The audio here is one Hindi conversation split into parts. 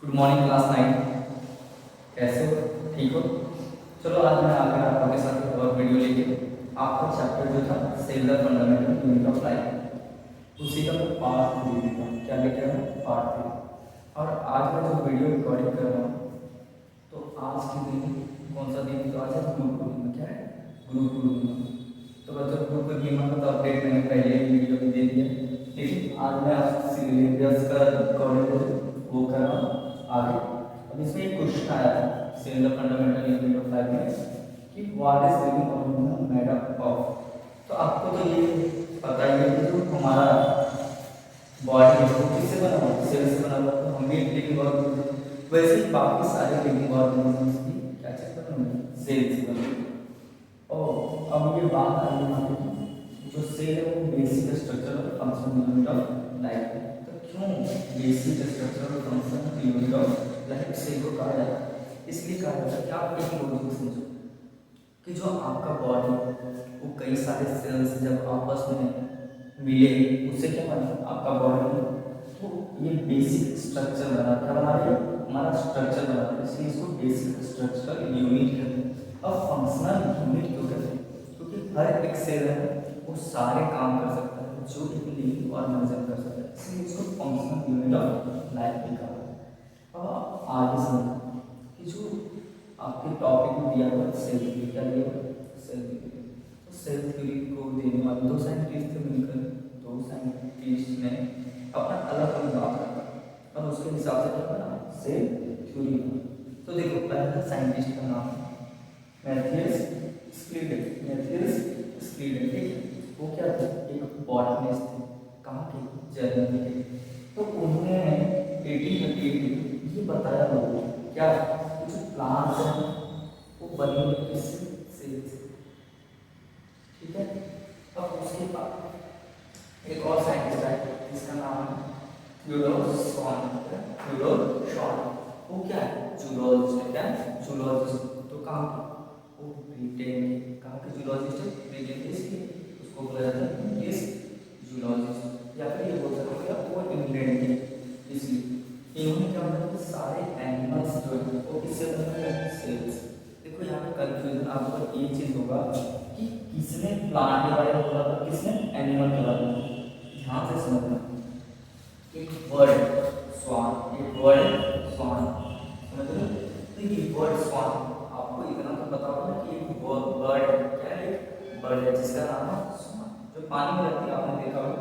Good morning class 9। कैसे हो? ठीक हो? चलो आज मैं आ गया आपके साथ एक और वीडियो लेके। आपका चैप्टर जो था cell the fundamental unit of life, उसी का पार्ट 3 था। क्या लेके आया? पार्ट 3। और आज मैं जो वीडियो रिकॉर्डिंग कर रहा हूँ, तो आज के दिन कौन सा दिन? तो आज है गुरु पूर्णिमा। क्या है? गुरु पूर्णिमा। तो बच्चों, गुरु पूर्णिमा का तो अपडेट मैंने पहले ही वीडियो में दे दिया, लेकिन आज मैं सिलेबस का रिकॉर्डिंग वो कर रहा हूँ आगे। अब इसमें एक क्वेश्चन आया था cell the fundamental unit of life में कि what is living organism made up of. तो आपको तो ये पता ही है कि जो हमारा बॉडी है वो किससे बना हुआ है? सेल से बना हुआ है। तो हम भी लिविंग ऑर्गेनिज्म, वैसे ही बाकी सारे लिविंग ऑर्गेनिजम्स भी क्या चीज बने हुए हैं? सेल से बने हुए हैं। और अब ये बात आ रही है कि जो सेल है वो बेसिक स्ट्रक्चर और फंक्शन यूनिट ऑफ लाइफ है। तो क्यों बेसिक स्ट्रक्चर और function unit of life cell को कहा जाता है? इसलिए कहा जाता है कि आप एक लॉजिक समझो कि जो आपका बॉडी वो कई सारे सेल्स जब आपस में मिले उससे क्या बना आपका बॉडी। तो ये बेसिक स्ट्रक्चर बना, क्या बना रही है? हमारा स्ट्रक्चर बना रही है, इसलिए इसको बेसिक स्ट्रक्चरल यूनिट कहते हैं। अब फंक्शनल यूनिट क्यों कहते हैं? क्योंकि हर एक सेल है वो सारे काम कर सकता है जो एक लिविंग ऑर्गेनिज्म कर सकता है, इसलिए इसको फंक्शनल यूनिट ऑफ लाइफ भी कहा है। अब आगे समझो कि जो आपके टॉपिक में दिया हुआ सेल थ्योरी, क्या दिया हुआ? Cell theory. तो सेल थ्योरी को देने वाले दो साइंटिस्ट थे मिलकर, दो साइंटिस्ट ने अपना अलग अलग बात रखा और उसके हिसाब से क्या बना? Cell theory. तो देखो, पहला साइंटिस्ट का नाम मैथियस स्क्लीडेन। मैथियस स्क्लीडेन, ठीक। वो क्या थे? एक बॉटनिस्ट थे। कहाँ के? जर्मनी के। तो उन्होंने 1838 ये बताया हुआ क्या जो प्लांट्स हैं वो बने हुए किससे? सेल से, ठीक है। अब उसके बाद एक और साइंटिस्ट आया जिसका नाम है थियोडोर शॉन। थियोडोर शॉन वो क्या है? जूलॉजिस्ट है। क्या है? जूलॉजिस्ट। तो कहाँ के? वो ब्रिटेन के। कहाँ के जूलॉजिस्ट है? ब्रिटेन देश के। उसको बोला जाता है इंग्लिश जूलॉजिस्ट, या फिर ये बोल सकते हैं वो इंग्लैंड के। इसलिए इन्होंने क्या बताया? सारे एनिमल्स जो है वो किससे बने हैं? सेल से। देखो यहाँ पे कंफ्यूजन आपको ये चीज होगा कि किसने प्लांट के बारे में बोला था, किसने एनिमल के बारे में। ध्यान से समझना, एक वर्ड स्वान, एक वर्ड स्वान, समझ रहे हो? तो ये वर्ड स्वान, आपको इतना तो पता होगा कि एक बर्ड क्या है? एक बर्ड है जिसका नाम है स्वान, जो पानी में रहती है, आपने देखा होगा।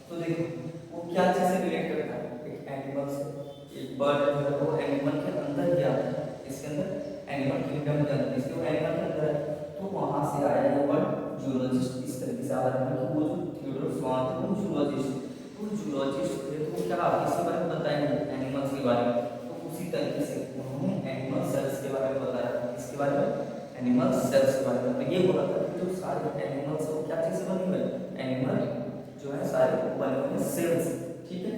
तो देखो वो क्या चीज से रिलेट करता है? एक एनिमल से। एक बर्ड जो है वो एनिमल के अंदर ही आता है, इसके अंदर एनिमल किंगडम के अंदर, इसलिए वो एनिमल के अंदर है। तो वहां से आया ये वर्ड जूलॉजिस्ट। इस तरीके से आ रहा है कि वो जो थियोडोर स्वान थे वो जूलॉजिस्ट, तो जूलॉजिस्ट थे तो क्या इसके बारे में बताएंगे? एनिमल्स के बारे में। तो उसी तरीके से उन्होंने एनिमल सेल्स के बारे में बताया। इसके बारे में? एनिमल सेल्स के बारे में। तो ये बोला था कि जो सारे एनिमल्स है वो क्या चीज से बने हुए हैं? एनिमल जो है सारे बने हुए हैं सेल्स, ठीक है।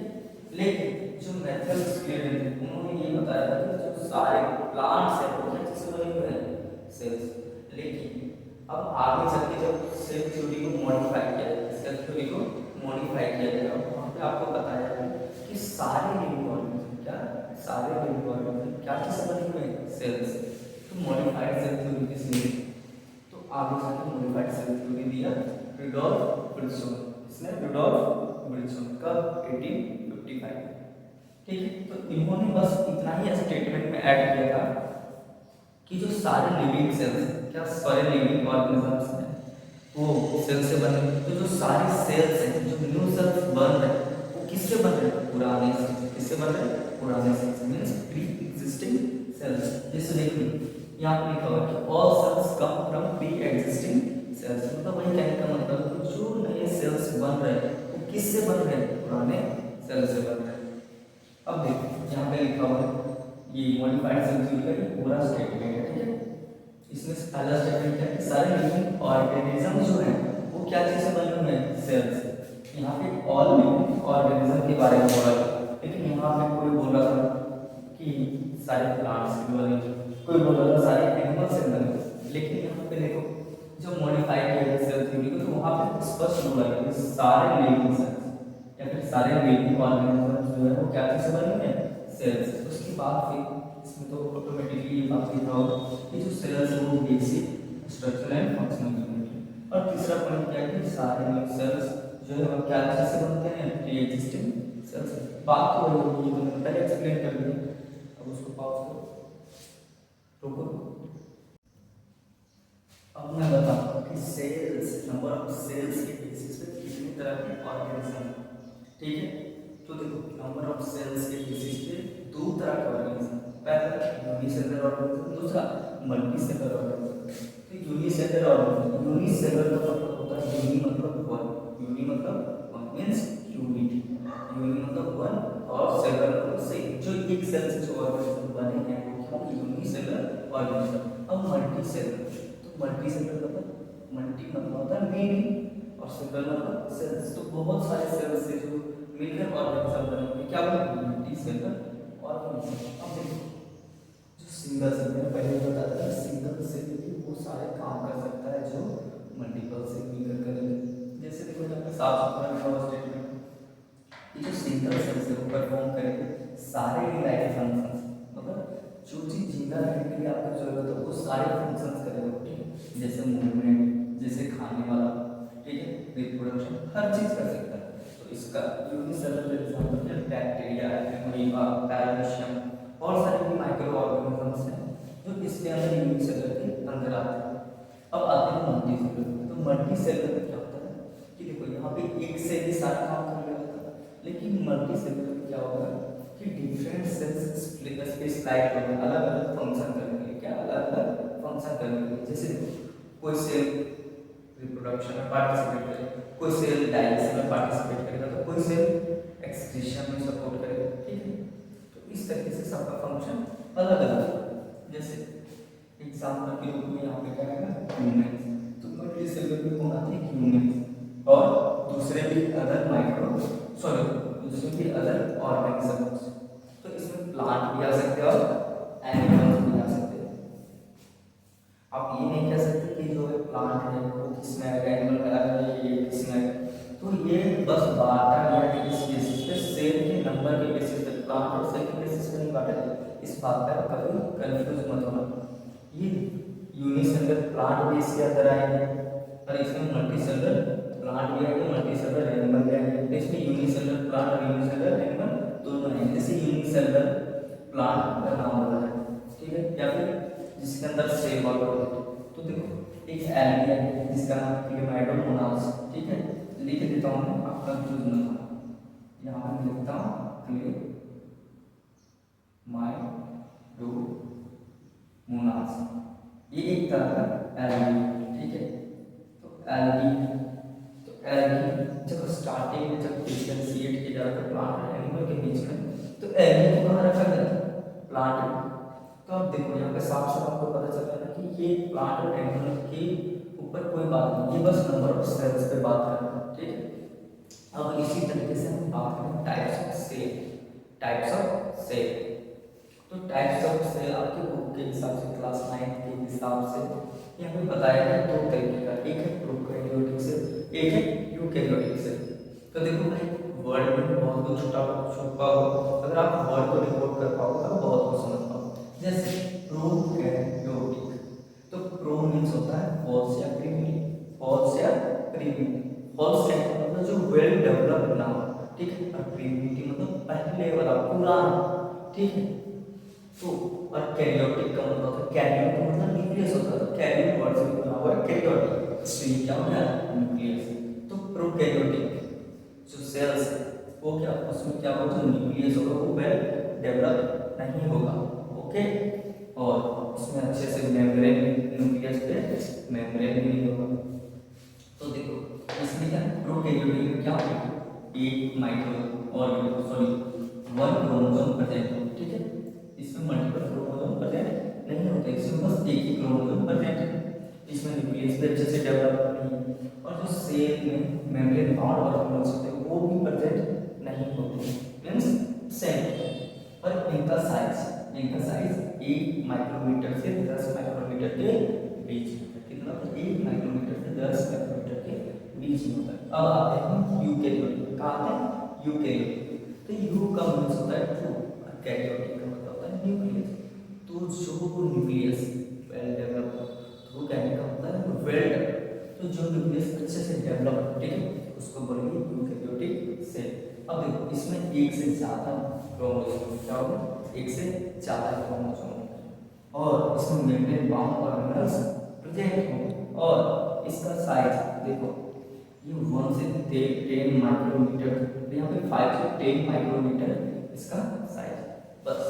लेकिन जो मैथियस स्क्लीडेन थे उन्होंने ये बताया था कि जो सारे प्लांट्स है वो क्या चीज से बने हुए हैं? सेल्स। लेकिन अब आगे चल के जब सेल थ्योरी को मॉडिफाई किया जाएगा, सेल थ्योरी को मॉडिफाई किया जाएगा, वहाँ पे आपको बताया जाएगा कि सारे लिविंग ऑर्गेनिज्म क्या? सारे लिविंग ऑर्गेनिज्म क्या चीज से बने हुए हैं? सेल से। तो मॉडिफाइड सेल थ्योरी किसने? तो आगे जाके मॉडिफाइड सेल थ्योरी दिया रुडोल्फ विल्सन। इसने रुडोल्फ विल्सन कब? 1855, ठीक है। तो इन्होंने बस इतना ही स्टेटमेंट में ऐड किया था कि जो सारे लिविंग सेल्स, क्या सारे लिविंग ऑर्गेनिजम्स हैं वो सेल से बने। तो जो सारे सेल्स हैं, जो न्यू सेल्स बन रहे हैं वो किससे बन रहे हैं? पुराने से। किससे बन रहे हैं? पुराने cells, means pre existing cells. जैसे देखिए यहाँ पे लिखा हुआ है कि all cells come from pre existing cells. मतलब वही कहने का मतलब है कि जो नए सेल्स बन रहे हैं वो किससे बन रहे हैं? पुराने सेल से बन रहे हैं। अब देखो यहाँ पे लिखा हुआ है ये मॉडिफाइड सेल थ्योरी का पूरा स्टेटमेंट है, ठीक है। इसमें पहला स्टेटमेंट क्या है कि सारे लिविंग ऑर्गेनिज्म जो है वो क्या चीज से बने हुए हैं? सेल्स। यहाँ पे ऑल लिविंग ऑर्गेनिज्म के बारे में बोला था, लेकिन यहाँ पे कोई बोल रहा था कि सारे प्लांट्स से बने, कोई बोल रहा था सारे एनिमल्स से बने। लेकिन यहाँ पे देखो जो मॉडिफाई किया गया सेल थ्योरी को, तो वहाँ पे स्पष्ट बोला गया कि सारे लिविंग सेल्स या फिर सारे लिविंग ऑर्गेनिज्म जो है वो क्या चीज से बने हुए हैं? सेल्स। उसके बाद फिर इसमें तो ऑटोमेटिकली ये बात लिखा होगा कि जो सेल्स है वो basic structural and functional unit. और तीसरा पॉइंट क्या है कि सारे सेल्स जो है क्या चीज से बनते हैं, प्री एग्जिस्टिंग सेल्स। बात तो वही होगी, ये तो मैंने पहले एक्सप्लेन कर दिया। अब उसको पॉज करो, रुको। अब मैं बताता हूँ कि सेल्स, नंबर ऑफ सेल्स के बेसिस पे कितनी तरह के ऑर्गेनिज्म, ठीक है। तो देखो नंबर ऑफ सेल्स के बेसिस पे दो तरह के ऑर्गेनिज्म, पहला यूनिसेलुलर ऑर्गेनिज्म, दूसरा मल्टीसेलुलर ऑर्गेनिज्म। तो यूनिसेलुलर ऑर्गेनिज्म, यूनिसेलुलर का मतलब होता है यूनि मतलब वन, यूनि मतलब वन मींस यूनिटी, यूनि मतलब वन और सेलुलर मतलब सेल। जो एक सेल से जो ऑर्गेनिज्म बने हैं वो क्या यूनिसेलुलर ऑर्गेनिज्म। अब मल्टीसेलुलर, मल्टीसेलुलर मतलब मल्टी मतलब होता है मेनी और सेलुलर मतलब सेल्स। तो बहुत सारे सेल्स से जो मिलकर ऑर्गेनिज्म बनेंगे क्या बनेंगे, मल्टीसेलुलर ऑर्गेनिज्म। अब देखो जो सिंगल सेल, मैं पहले बताया था सिंगल सेल भी वो सारे काम कर सकता है जो मल्टीपल सेल मिलकर करेंगे। जैसे देखो यहाँ पे साफ सुथरा लिखा हुआ स्टेटमेंट, ये जो सिंगल सेल से वो परफॉर्म करेंगे सारे लाइफ फंक्शंस, मतलब जो चीज जिंदा रहने के लिए आपको जरूरत है वो सारे फंक्शंस करेगा, ठीक है। जैसे मूवमेंट, जैसे खाने वाला, ठीक है, रिप्रोडक्शन, हर चीज कर सकता है। तो इसका यूनिसेलुलर एग्जांपल है बैक्टीरिया, एमोनिया, पैरामीशियम, और सारे भी माइक्रो ऑर्गेनिजम्स हैं जो इसके अंदर यूनिसेलुलर के अंदर आते हैं। अब आते हैं मल्टीसेलुलर। तो मल्टीसेलुलर में क्या होता है कि देखो यहाँ पे एक से ही सारा काम कर रहा होता है, लेकिन मल्टीसेलुलर में क्या होगा कि डिफरेंट सेल्स स्पेशलाइज्ड होंगे, अलग अलग फंक्शन करने के लिए, क्या अलग अलग फंक्शन करने के लिए। जैसे कोई सेल रिप्रोडक्शन में पार्टिसिपेट करेगा, कोई सेल डाइजेशन में पार्टिसिपेट करेगा, तो कोई सेल एक्सक्रीशन में सपोर्ट करेगा, ठीक है। तो इस तरीके से सबका फंक्शन अलग अलग है। जैसे एग्जांपल के रूप में यहाँ पे क्या है ह्यूमंस, तो मल्टीसेलुलर में कौन आते हैं ह्यूमंस, और दूसरे भी अदर दूसरे भी अदर ऑर्गेनिजम्स। तो इसमें प्लांट भी आ सकते हैं और एनिमल्स भी आ सकते हैं। आप ये नहीं कह सकते कि जो प्लांट है वो किसमें आएगा, एनिमल में आएगा, ये किसमें आएगा। तो ये बस बांटा गया है इस बेसिस पे, सेल के नंबर के बेसिस पे, प्लांट और सेल के बेसिस पे नहीं बांटा गया। इस बात पर कभी कंफ्यूज मत होना। ये यूनिसेलुलर प्लांट भी इसके अंदर आएंगे और इसमें मल्टीसेलुलर प्लांट भी आएंगे, मल्टीसेलुलर एनिमल भी आएंगे। इसमें यूनिसेलुलर प्लांट और यूनिसेलुलर एनिमल दोनों आएंगे। जैसे यूनिसेलुलर प्लांट का नाम होता है, ठीक है, या फिर जिसके अंदर सेल वाला होता है। तो देखो एक एल्गी है जिसका नाम क्लेमाइडोमोनास, ठीक है, लिख देता हूँ मैं, आप कंफ्यूज मत होना। यहाँ पे लिखता हूँ क्लेमाइडोमोनास, ये एक तरह का एल्गी, ठीक है। तो एल्गी जब स्टार्टिंग में जब डिफरेंशिएट किया जाता है प्लांट और एनिमल के बीच में, तो एल्गी को कहाँ रखा गया था, प्लांट में। तो अब देखो यहाँ पे साफ साफ आपको पता चल रहा है कि ये प्लांट और एनिमल के ऊपर कोई बात नहीं, ये बस नंबर ऑफ सेल्स पे बात कर रहा है, ठीक है। अब इसी तरीके से हम बात करें types of cell, types of cell. तो टाइप्स ऑफ सेल आपके बुक के हिसाब से, क्लास 9 के हिसाब से यहाँ पे बताया गया दो तरीके का, एक है प्रोकैरियोटिक सेल, एक है यूकैरियोटिक सेल। तो देखो भाई वर्ड में बहुत कुछ छुपा हो, अगर आप वर्ड को रिकॉर्ड कर पाओ तो बहुत कुछ समझ पाओ। जैसे प्रोकैरियोटिक, तो प्रो मीन्स होता है फॉल्स या प्रीमिटिव, फॉल्स या प्रीमिटिव। फॉल्स क्या मतलब जो वेल डेवलप्ड ना हो, ठीक है, और प्रीमिटिव मतलब पहले वाला पुराना, ठीक है। तो और कैरियोटिक का मतलब होता है, कैरियोट का मतलब न्यूक्लियस होता है, तो कैरियोट वर्ड से बना हुआ है कैरियोटिक, इसलिए क्या होता है न्यूक्लियस। तो प्रोकैरियोटिक जो सेल्स है वो क्या, उसमें क्या होगा, जो न्यूक्लियस होगा वो वेल डेवलप नहीं होगा, ओके, और उसमें अच्छे से मेम्ब्रेन, न्यूक्लियस पे मेम्ब्रेन भी नहीं होगा। तो देखो इसमें क्या प्रोकैरियोटिक में क्या होगा, एक माइक्रो वन क्रोमोसोम प्रेजेंट हो, ठीक है। इसमें मल्टीपल क्रोमोसोम प्रेजेंट नहीं होते, इसमें बस एक ही क्रोमोसोम प्रेजेंट है। इसमें न्यूक्लियस भी अच्छे से डेवलप नहीं है, और जो सेल में मेम्ब्रेन बाउंड ऑर्गेनेल्स होते हैं वो भी प्रेजेंट नहीं होते, मींस सेम। और इनका साइज 1 माइक्रोमीटर से 10 माइक्रोमीटर के बीच में, कितना, 1 माइक्रोमीटर से 10 माइक्रोमीटर के बीच में होता है। अब आते हैं यूकैरियोटिक, कहाँ आते हैं यूकैरियोटिक। तो यू का मीन्स होता है ट्रू और कैरियोटिक का मतलब होता है न्यूक्लियस। तो जो न्यूक्लियस वेल डेवलप, तो कहने का मतलब है वेल, तो जो न्यूक्लियस अच्छे से डेवलप, ठीक है, उसको बोलेंगे यूकेरियोटिक सेल। अब देखो इसमें एक से ज़्यादा क्रोमोसोम, क्या होगा, एक से ज़्यादा क्रोमोसोम, और इसमें मेम्ब्रेन बाउंड ऑर्गेनल्स प्रेजेंट होंगे, और इसका साइज देखो ये 1 से 10 माइक्रोमीटर, तो यहाँ पे 5 से 10 माइक्रोमीटर इसका साइज, बस